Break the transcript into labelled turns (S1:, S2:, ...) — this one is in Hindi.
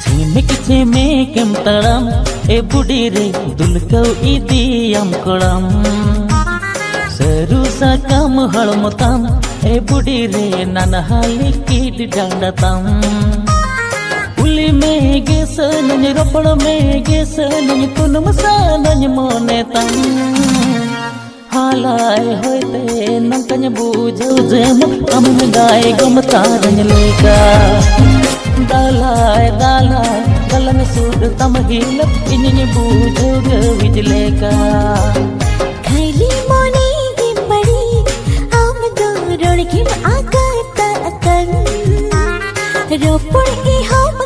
S1: झिमिक झिमिकेम तड़म ए बुढ़ी रे दुलकौ इदियाम कड़म सरू साकाम हड़मताम ए बुढ़ी रे ननहाली कीड डांडताम उली में गेसन रोपड़ में गेसन तुनम सानन मोनेताम हालाय होते नंकन बूझौ जेम हम गाय गम तारन लेका दालाय दालाय गलन सूद तम हिल इन बूझौ विजलेका
S2: खैली मोनी की बड़ी आम दो रोड़ की आकर तन रोपड़ की हम